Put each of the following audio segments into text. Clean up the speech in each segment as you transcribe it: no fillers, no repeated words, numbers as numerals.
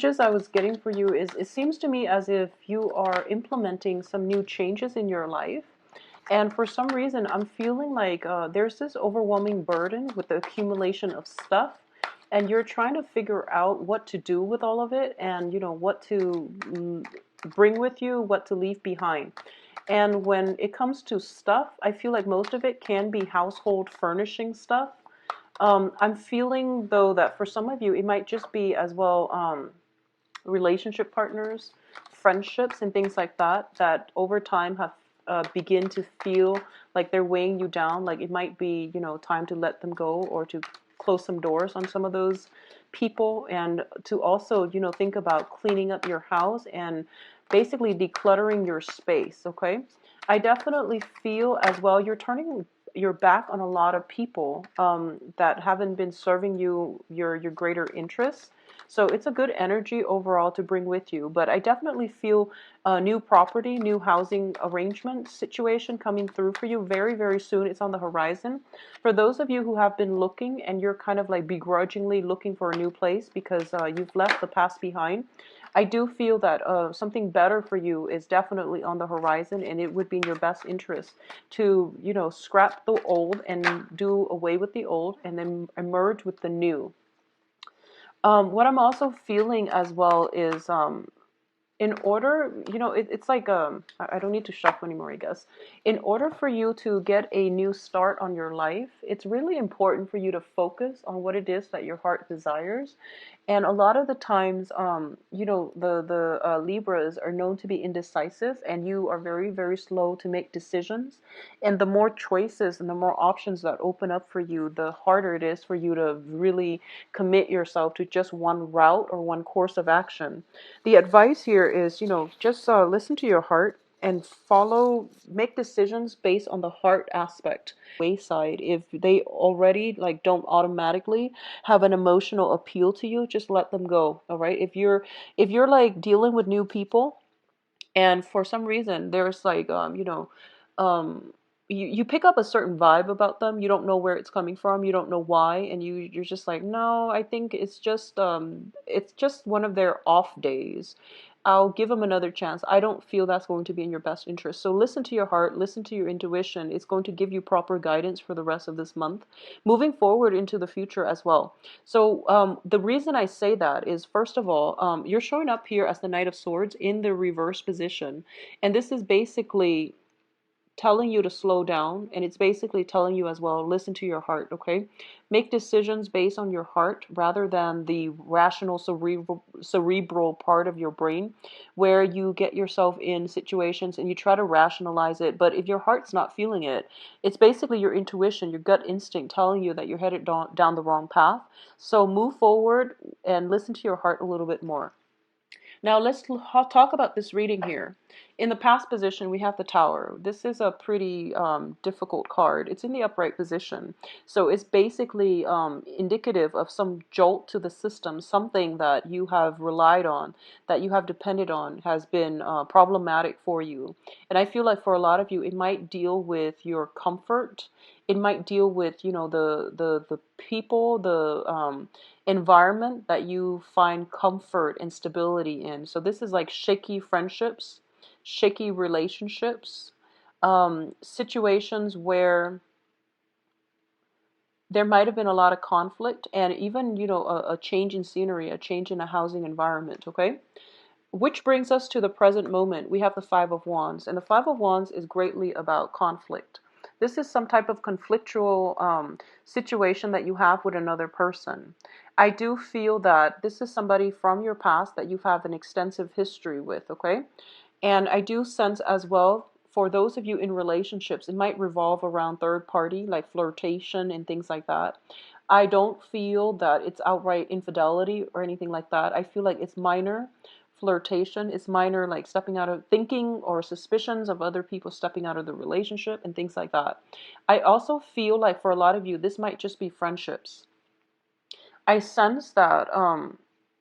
Just I was getting for you is it seems to me as if you are implementing some new changes in your life. And for some reason, I'm feeling like there's this overwhelming burden with the accumulation of stuff. And you're trying to figure out what to do with all of it and, what to bring with you, what to leave behind. And when it comes to stuff, I feel like most of it can be household furnishing stuff. I'm feeling, though, that for some of you, it might just be as well. Relationship partners, friendships, and things like that that over time have begin to feel like they're weighing you down. Like it might be, time to let them go or to close some doors on some of those people, and to also, think about cleaning up your house and basically decluttering your space. Okay, I definitely feel as well you're turning your back on a lot of people that haven't been serving you your greater interests. So it's a good energy overall to bring with you. But I definitely feel a new property, new housing arrangement situation coming through for you very, very soon. It's on the horizon. For those of you who have been looking and you're kind of like begrudgingly looking for a new place because you've left the past behind, I do feel that something better for you is definitely on the horizon, and it would be in your best interest to, scrap the old and do away with the old and then emerge with the new. What I'm also feeling as well is in order, it's like I don't need to shuffle anymore, I guess. In order for you to get a new start on your life, it's really important for you to focus on what it is that your heart desires. And a lot of the times, the Libras are known to be indecisive, and you are very, very slow to make decisions. And the more choices and the more options that open up for you, the harder it is for you to really commit yourself to just one route or one course of action. The advice here is, just listen to your heart and make decisions based on the heart aspect. Wayside, if they already like don't automatically have an emotional appeal to you, just let them go. All right. If you're like dealing with new people and for some reason there's like um you pick up a certain vibe about them, you don't know where it's coming from, you don't know why, and you're just like, no, I think it's just one of their off days. I'll give them another chance. I don't feel that's going to be in your best interest. So listen to your heart, listen to your intuition. It's going to give you proper guidance for the rest of this month, moving forward into the future as well. So the reason I say that is, first of all, you're showing up here as the Knight of Swords in the reverse position. And this is basically telling you to slow down, and it's basically telling you as well, listen to your heart. Okay, make decisions based on your heart rather than the rational cerebral part of your brain, where you get yourself in situations and you try to rationalize it, but if your heart's not feeling it, it's basically your intuition, your gut instinct telling you that you're headed down the wrong path. So move forward and listen to your heart a little bit more. Now let's talk about this reading here. In the past position, we have the Tower. This is a pretty difficult card. It's in the upright position. So it's basically indicative of some jolt to the system, something that you have relied on, that you have depended on, has been problematic for you. And I feel like for a lot of you, it might deal with your comfort. It might deal with, the people, the environment that you find comfort and stability in. So this is like shaky friendships, shaky relationships, situations where there might have been a lot of conflict and even, a change in scenery, a change in a housing environment, okay? Which brings us to the present moment. We have the Five of Wands, and the Five of Wands is greatly about conflict. This is some type of conflictual situation that you have with another person. I do feel that this is somebody from your past that you have an extensive history with, okay? And I do sense as well, for those of you in relationships, it might revolve around third party, like flirtation and things like that. I don't feel that it's outright infidelity or anything like that. I feel like it's minor flirtation. It's minor, like stepping out of thinking or suspicions of other people stepping out of the relationship and things like that. I also feel like for a lot of you, this might just be friendships. I sense that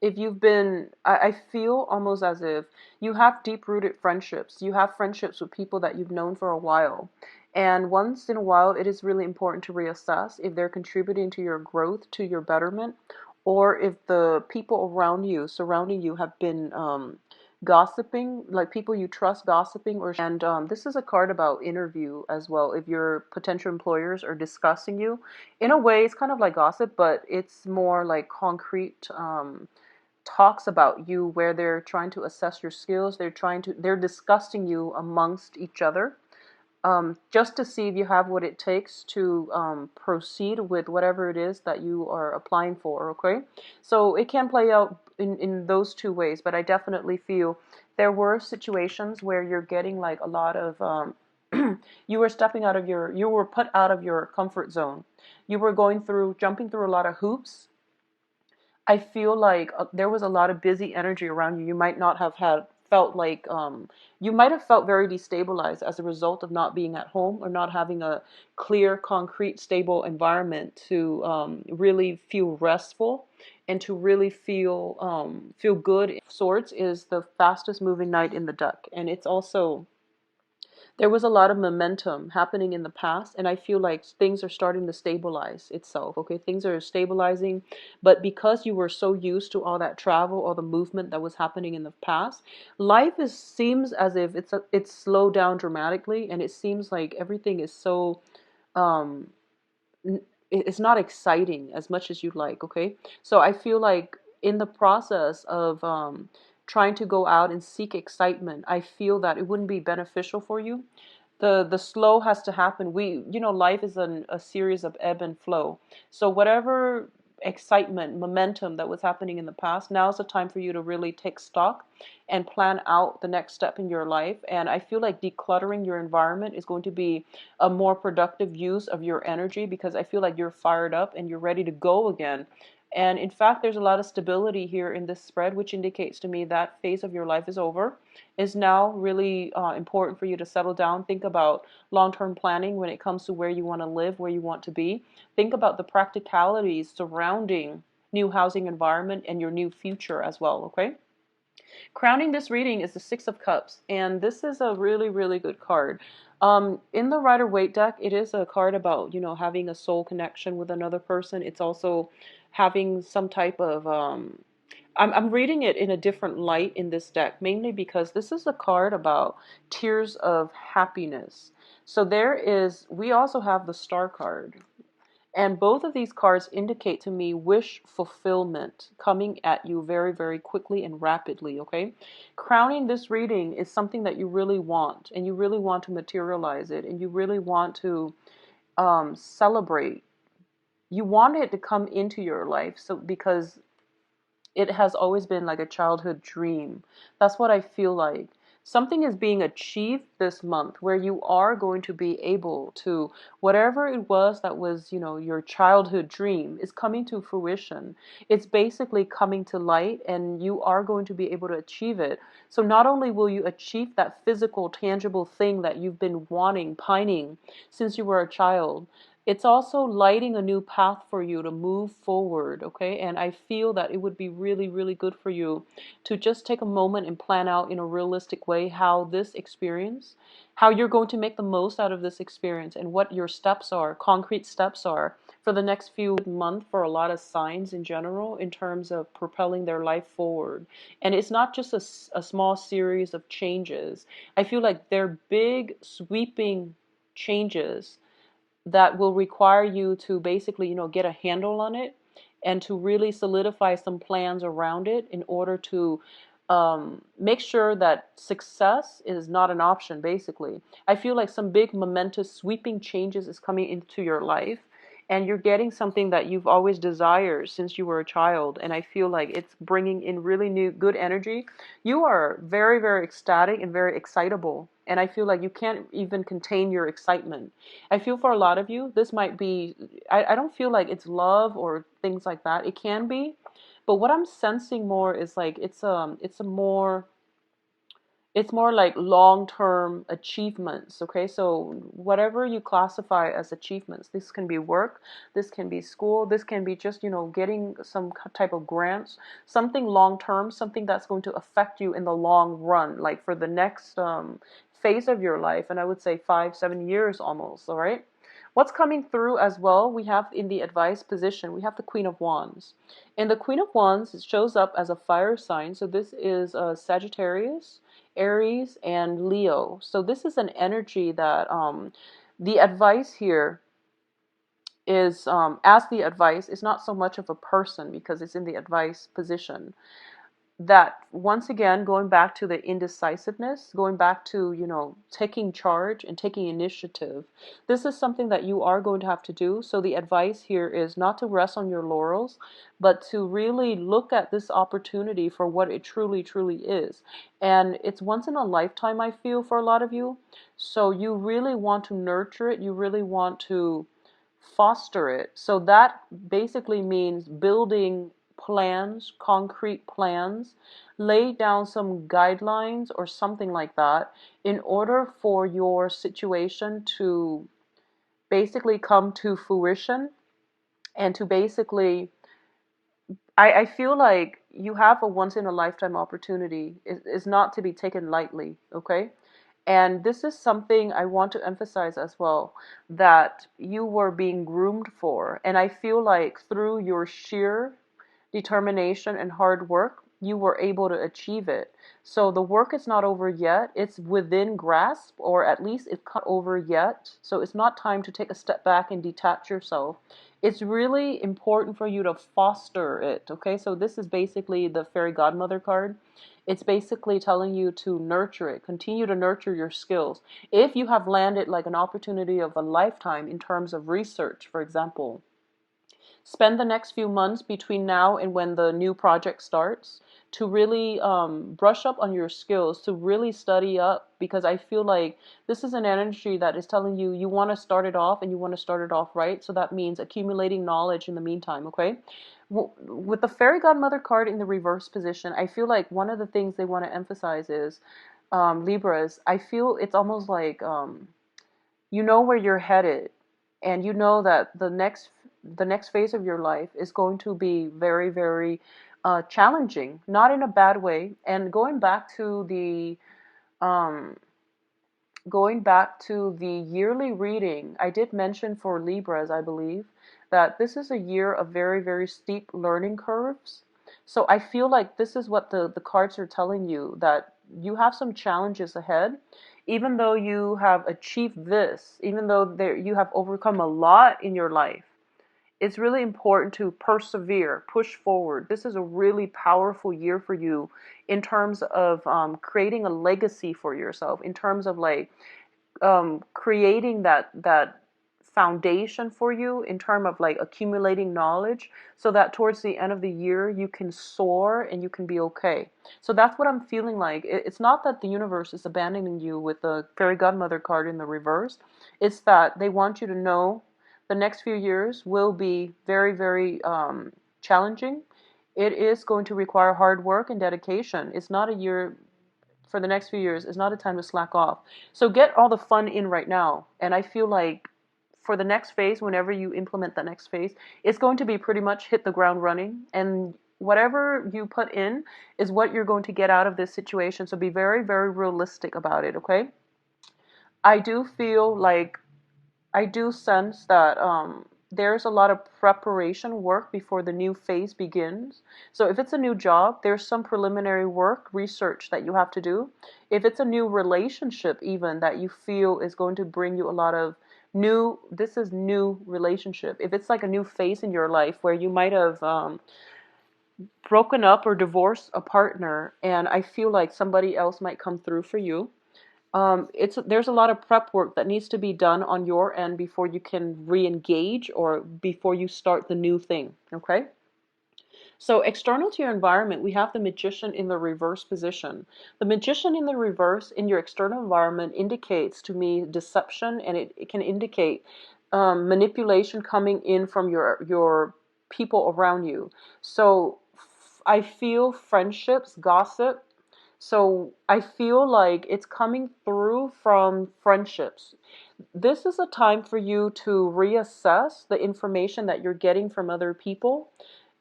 if you've been, I feel almost as if you have deep rooted friendships. You have friendships with people that you've known for a while. And once in a while, it is really important to reassess if they're contributing to your growth, to your betterment, or if the people around you, surrounding you, have been gossiping, like people you trust gossiping, or and this is a card about interview as well. If your potential employers are discussing you, in a way, it's kind of like gossip, but it's more like concrete. Talks about you where they're trying to assess your skills, they're discussing you amongst each other, just to see if you have what it takes to proceed with whatever it is that you are applying for, okay? So it can play out in those two ways, but I definitely feel there were situations where you're getting like a lot of, you were you were put out of your comfort zone. You were jumping through a lot of hoops. I feel like there was a lot of busy energy around you. You might not have felt like you might have felt very destabilized as a result of not being at home or not having a clear, concrete, stable environment to really feel restful and to really feel good. Swords is the fastest moving knight in the deck, and it's also there was a lot of momentum happening in the past, and I feel like things are starting to stabilize itself. Okay, things are stabilizing, but because you were so used to all that travel, all the movement that was happening in the past, life seems as if it's slowed down dramatically, and it seems like everything is so um it's not exciting as much as you'd like. Okay, so I feel like in the process of trying to go out and seek excitement, I feel that it wouldn't be beneficial for you. The slow has to happen. Life is a series of ebb and flow. So whatever excitement, momentum that was happening in the past, now is the time for you to really take stock and plan out the next step in your life. And I feel like decluttering your environment is going to be a more productive use of your energy, because I feel like you're fired up and you're ready to go again. And in fact, there's a lot of stability here in this spread, which indicates to me that phase of your life is over. Is now really important for you to settle down. Think about long-term planning when it comes to where you want to live, where you want to be. Think about the practicalities surrounding new housing environment and your new future as well, okay? Crowning this reading is the Six of Cups, and this is a really, really good card. In the Rider-Waite deck, it is a card about, having a soul connection with another person. It's also having some type of, I'm reading it in a different light in this deck, mainly because this is a card about tears of happiness. So we also have the Star card. And both of these cards indicate to me wish fulfillment coming at you very, very quickly and rapidly, okay? Crowning this reading is something that you really want, and you really want to materialize it, and you really want to celebrate. You want it to come into your life, so because it has always been like a childhood dream. That's what I feel like. Something is being achieved this month where you are going to be able to, whatever it was that was, your childhood dream is coming to fruition. It's basically coming to light, and you are going to be able to achieve it. So not only will you achieve that physical, tangible thing that you've been wanting, pining since you were a child, it's also lighting a new path for you to move forward, okay? And I feel that it would be really, really good for you to just take a moment and plan out in a realistic way how you're going to make the most out of this experience, and what your steps are, concrete steps are for the next few months for a lot of signs in general in terms of propelling their life forward. And it's not just a small series of changes. I feel like they're big, sweeping changes that will require you to basically, get a handle on it and to really solidify some plans around it in order to make sure that success is not an option, basically. I feel like some big, momentous, sweeping changes is coming into your life, and you're getting something that you've always desired since you were a child. And I feel like it's bringing in really new, good energy. You are very, very ecstatic and very excitable. And I feel like you can't even contain your excitement. I feel for a lot of you, this might be, I don't feel like it's love or things like that. It can be, but what I'm sensing more is like it's more like long-term achievements, okay? So whatever you classify as achievements, this can be work, this can be school, this can be just, getting some type of grants, something long-term, something that's going to affect you in the long run, like for the next phase of your life, and I would say 5, 7 years almost, all right? What's coming through as well, we have in the advice position, we have the Queen of Wands. And the Queen of Wands, it shows up as a fire sign. So this is Sagittarius, Aries, and Leo. So this is an energy that the advice here is, as the advice, is not so much of a person because it's in the advice position, that once again, going back to the indecisiveness, going back to, taking charge and taking initiative, this is something that you are going to have to do. So the advice here is not to rest on your laurels, but to really look at this opportunity for what it truly, truly is. And it's once in a lifetime, I feel, for a lot of you. So you really want to nurture it. You really want to foster it. So that basically means building plans, concrete plans, lay down some guidelines or something like that in order for your situation to basically come to fruition and to basically, I feel like you have a once in a lifetime opportunity. Is not to be taken lightly, okay? And this is something I want to emphasize as well, that you were being groomed for. And I feel like through your sheer determination and hard work, you were able to achieve it. So the work is not over yet. It's within grasp, or at least it's not over yet. So it's not time to take a step back and detach yourself. It's really important for you to foster it. Okay, so this is basically the fairy godmother card. It's basically telling you to nurture it, continue to nurture your skills. If you have landed like an opportunity of a lifetime in terms of research, for example, spend the next few months between now and when the new project starts to really brush up on your skills, to really study up, because I feel like this is an energy that is telling you you want to start it off and you want to start it off right. So that means accumulating knowledge in the meantime, okay? With the fairy godmother card in the reverse position, I feel like one of the things they want to emphasize is Libras. I feel it's almost like you know where you're headed, and you know that the next phase of your life is going to be very, very challenging, not in a bad way. And um, going back to the yearly reading, I did mention for Libras, I believe, that this is a year of very, very steep learning curves. So I feel like this is what the cards are telling you, that you have some challenges ahead. Even though you have achieved this, even though you have overcome a lot in your life, it's really important to persevere, push forward. This is a really powerful year for you in terms of creating a legacy for yourself, in terms of like creating that foundation for you, in terms of like accumulating knowledge, so that towards the end of the year you can soar and you can be okay. So that's what I'm feeling like. It's not that the universe is abandoning you with the fairy godmother card in the reverse. It's that they want you to know the next few years will be very, very challenging. It is going to require hard work and dedication. It's not a year, for the next few years, it's not a time to slack off. So get all the fun in right now. And I feel like for the next phase, whenever you implement the next phase, it's going to be pretty much hit the ground running. And whatever you put in is what you're going to get out of this situation. So be very, very realistic about it, okay? I do feel like I do sense that there's a lot of preparation work before the new phase begins. So if it's a new job, there's some preliminary work, research that you have to do. If it's a new relationship, even that you feel is going to bring you a lot of this is new relationship. If it's like a new phase in your life where you might have broken up or divorced a partner, and I feel like somebody else might come through for you. There's a lot of prep work that needs to be done on your end before you can re-engage or before you start the new thing, okay? So external to your environment, we have the Magician in the reverse position. The Magician in the reverse in your external environment indicates to me deception, and it can indicate manipulation coming in from your people around you. So I feel friendships, gossip. So I feel like it's coming through from friendships. This is a time for you to reassess the information that you're getting from other people,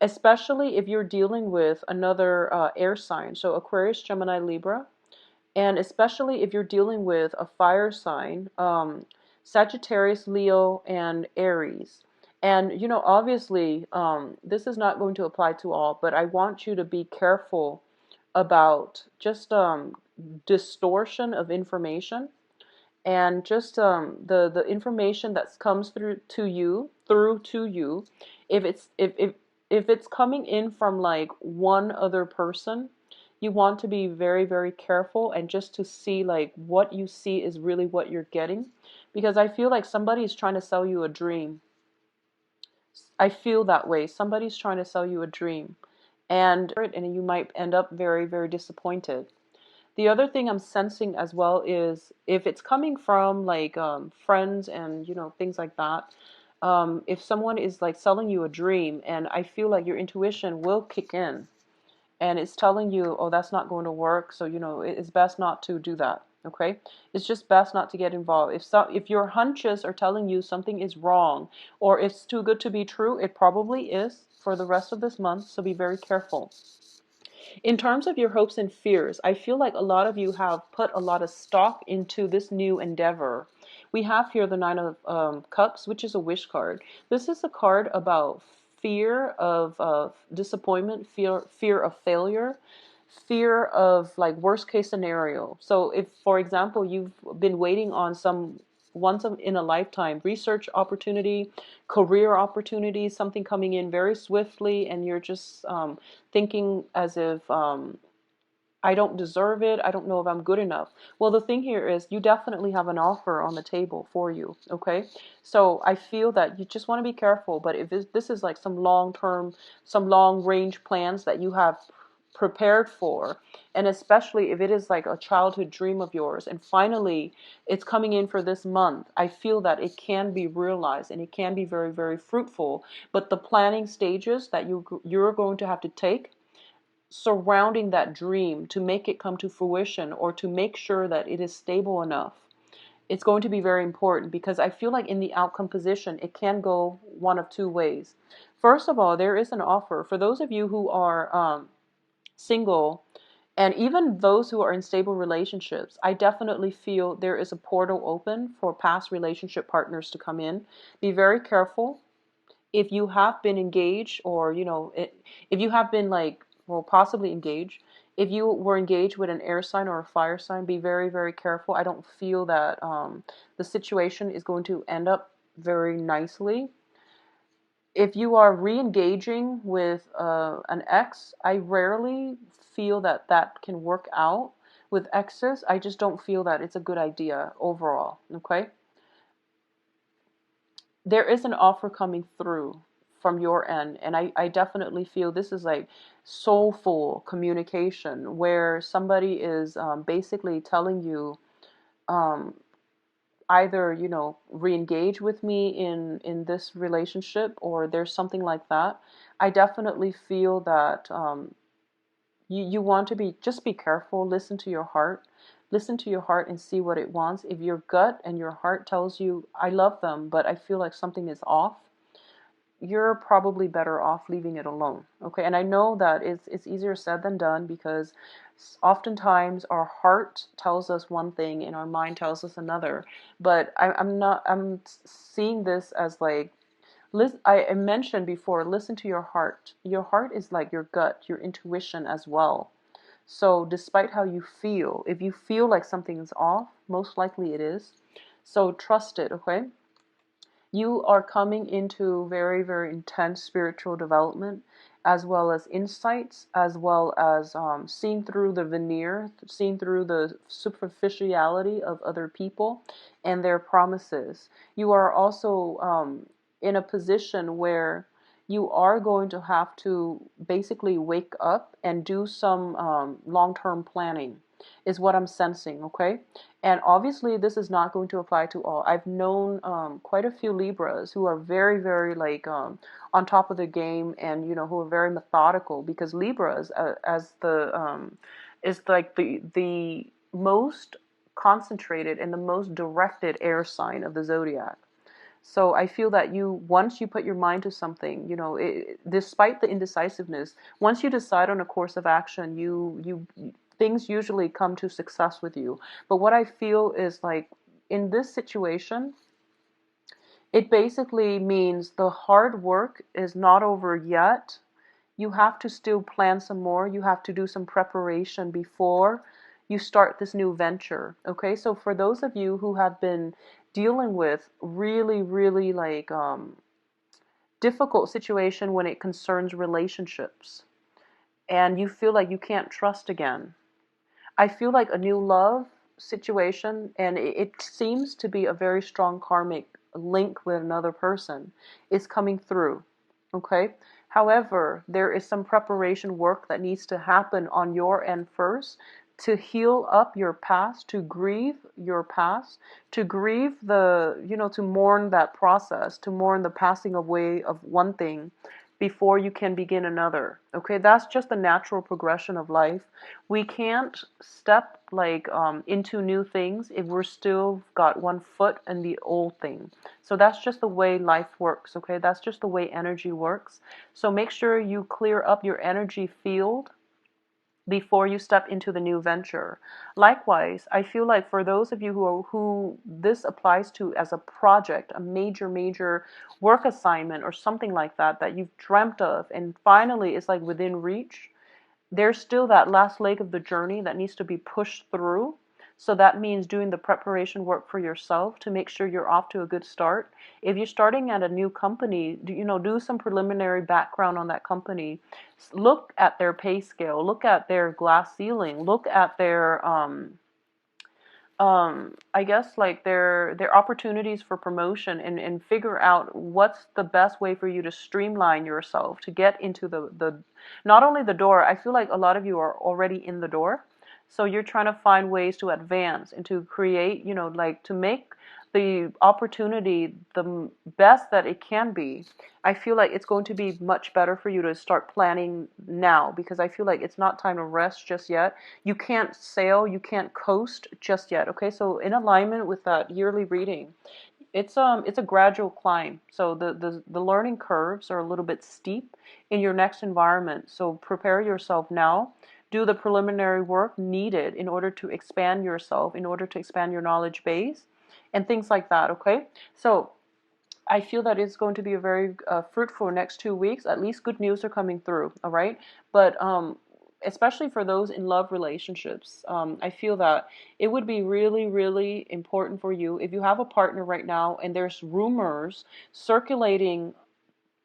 especially if you're dealing with another air sign, so Aquarius, Gemini, Libra, and especially if you're dealing with a fire sign, Sagittarius, Leo, and Aries. And, obviously, this is not going to apply to all, but I want you to be careful about just distortion of information, and just the information that comes through to you, if it's coming in from like one other person, you want to be very, very careful, and just to see like what you see is really what you're getting, because I feel like somebody is trying to sell you a dream. I feel that way. Somebody's trying to sell you a dream, and you might end up very, very disappointed. The other thing I'm sensing as well is if it's coming from like friends and things like that. If someone is like selling you a dream, and I feel like your intuition will kick in, and it's telling you, oh, that's not going to work. So it's best not to do that. Okay, it's just best not to get involved. If your hunches are telling you something is wrong, or it's too good to be true, it probably is for the rest of this month. So be very careful. In terms of your hopes and fears, I feel like a lot of you have put a lot of stock into this new endeavor. We have here the Nine of Cups, which is a wish card. This is a card about fear of disappointment, fear of failure, fear of like worst case scenario. So if, for example, you've been waiting on some once in a lifetime research opportunity, career opportunity, something coming in very swiftly, and you're just thinking as if I don't deserve it. I don't know if I'm good enough. Well, the thing here is you definitely have an offer on the table for you. Okay. So I feel that you just want to be careful. But if this is like some long term, some long range plans that you have prepared for, and especially if it is like a childhood dream of yours, and finally it's coming in for this month, I feel that it can be realized and it can be very, very fruitful. But the planning stages that you're going to have to take surrounding that dream to make it come to fruition, or to make sure that it is stable enough, it's going to be very important, because I feel like in the outcome position, it can go one of two ways. First of all, there is an offer for those of you who are single, and even those who are in stable relationships. I definitely feel there is a portal open for past relationship partners to come in. Be very careful. If you have been engaged, or if you have been like, well, possibly engaged, if you were engaged with an air sign or a fire sign, be very, very careful. I don't feel that the situation is going to end up very nicely. If you are re-engaging with an ex, I rarely feel that that can work out. With exes, I just don't feel that it's a good idea overall. Okay, there is an offer coming through from your end, and I definitely feel this is like soulful communication, where somebody is basically telling you, um, either re-engage with me in this relationship, or there's something like that. I definitely feel that you want to be careful. Listen to your heart and see what it wants. If your gut and your heart tells you, I love them, but I feel like something is off, you're probably better off leaving it alone. Okay, and I know that it's easier said than done, because oftentimes our heart tells us one thing and our mind tells us another. But I'm seeing this as like, I mentioned before, listen to your heart. Your heart is like your gut, your intuition as well. So despite how you feel, if you feel like something is off, most likely it is. So trust it. Okay, you are coming into very, very intense spiritual development, as well as insights, as well as seeing through the veneer, seeing through the superficiality of other people and their promises. You are also in a position where you are going to have to basically wake up and do some long-term planning, is what I'm sensing. Okay, and obviously, this is not going to apply to all. I've known quite a few Libras who are very, very like on top of the game, and who are very methodical, because Libras, as the is like the most concentrated and the most directed air sign of the zodiac. So I feel that once you put your mind to something, despite the indecisiveness, once you decide on a course of action, things usually come to success with you. But what I feel is like in this situation, It basically means the hard work is not over yet. You have to still plan some more. You have to do some preparation before you start this new venture. Okay, so for those of you who have been dealing with really, really like difficult situation when it concerns relationships, and you feel like you can't trust again, I feel like a new love situation, and it seems to be a very strong karmic link with another person, is coming through. Okay? However, there is some preparation work that needs to happen on your end first to heal up your past, to grieve your past, to grieve to mourn that process, to mourn the passing away of one thing before you can begin another. Okay, that's just the natural progression of life. We can't step like into new things if we're still got one foot in the old thing. So that's just the way life works. Okay, that's just the way energy works. So make sure you clear up your energy field before you step into the new venture. Likewise, I feel like for those of you who this applies to as a project, a major work assignment or something like that that you've dreamt of and finally it's like within reach, there's still that last leg of the journey that needs to be pushed through. So that means doing the preparation work for yourself to make sure you're off to a good start. If you're starting at a new company, do some preliminary background on that company. Look at their pay scale, look at their glass ceiling, look at their I guess like their opportunities for promotion, and figure out what's the best way for you to streamline yourself to get into the not only the door. I feel like a lot of you are already in the door, so you're trying to find ways to advance and to create, like to make the opportunity the best that it can be. I feel like it's going to be much better for you to start planning now, because I feel like it's not time to rest just yet. You can't sail, you can't coast just yet. Okay, so in alignment with that yearly reading, it's a gradual climb. So the learning curves are a little bit steep in your next environment. So prepare yourself now. Do the preliminary work needed in order to expand yourself, in order to expand your knowledge base, and things like that. Okay, so I feel that it's going to be a very fruitful next 2 weeks. At least good news are coming through. All right, but especially for those in love relationships, I feel that it would be really, really important for you if you have a partner right now and there's rumors circulating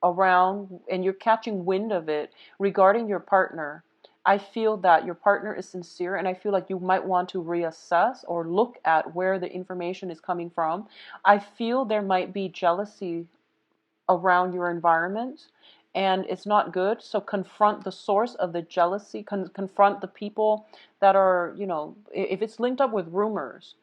around and you're catching wind of it regarding your partner. I feel that your partner is sincere, and I feel like you might want to reassess or look at where the information is coming from. I feel there might be jealousy around your environment, and it's not good. So confront the source of the jealousy, confront the people that are, if it's linked up with rumors,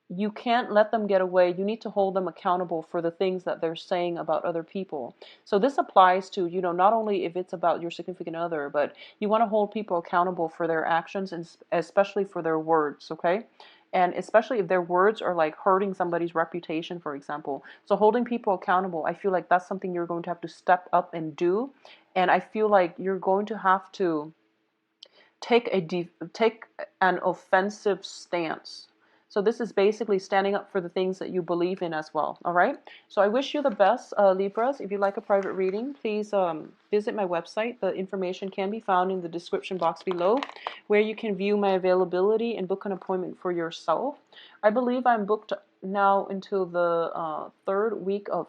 you can't let them get away. You need to hold them accountable for the things that they're saying about other people. So this applies to, not only if it's about your significant other, but you want to hold people accountable for their actions and especially for their words, okay? And especially if their words are like hurting somebody's reputation, for example. So holding people accountable, I feel like that's something you're going to have to step up and do. And I feel like you're going to have to take an offensive stance. So this is basically standing up for the things that you believe in as well. All right. So I wish you the best, Libras. If you'd like a private reading, please visit my website. The information can be found in the description box below, where you can view my availability and book an appointment for yourself. I believe I'm booked now until the third week of